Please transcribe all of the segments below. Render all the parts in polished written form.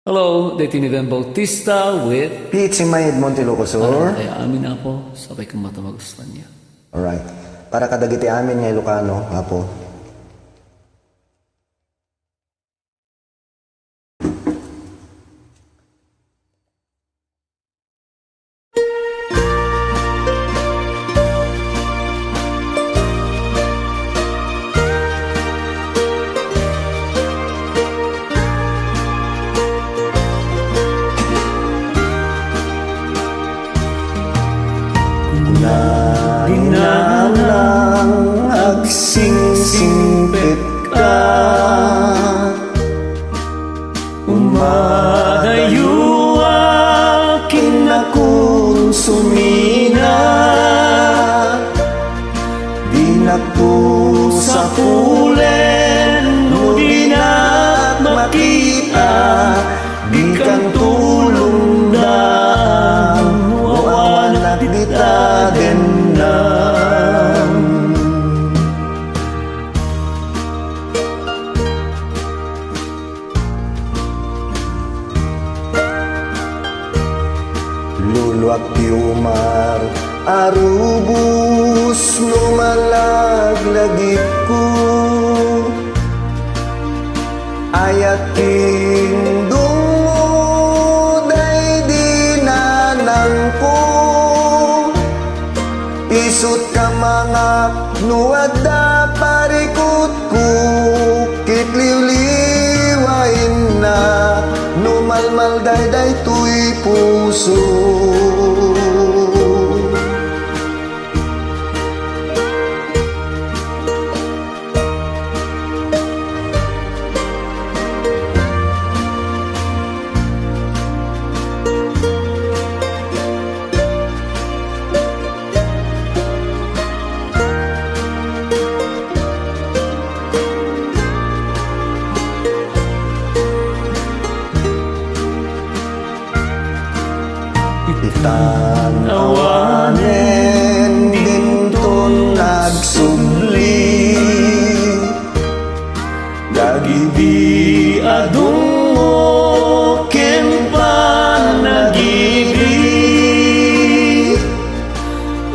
Hello, Detiniven Bautista with PH Mayed Montelocosor. kaya amin na po, sabay kang mata magustuhan niya. Alright. Para kadagiti amin nga Ilocano, apo. Inalang agsingsingpit ka, Umadayo akin kinakonsumina, di naku sa pulen, no di na makita, di kang tulong daan, wawan at ditagen na. Luluak tiumar arubus lumalaglagip ko, ayating dunguday dinanang ko, isut ka mga nuwada parikot ko, kitliwliwain na numalmal dayday tuy puso. Tanawanen dinton nagsubli, dagidi adungo ken panagibi,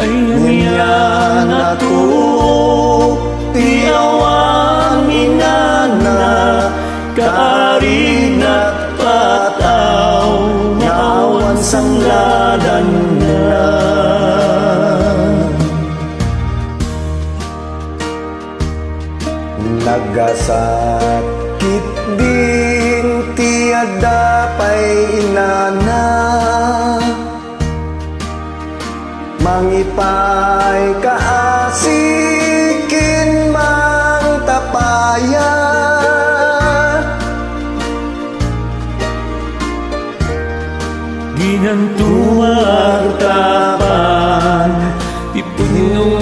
Ayan na tuok ti awan minana, kaarin at pataw naawan sangladan na. Nagasakit din tiada pa'y inana, mangipay kaasikin mang tapaya, Ginantuwag tapan, di puno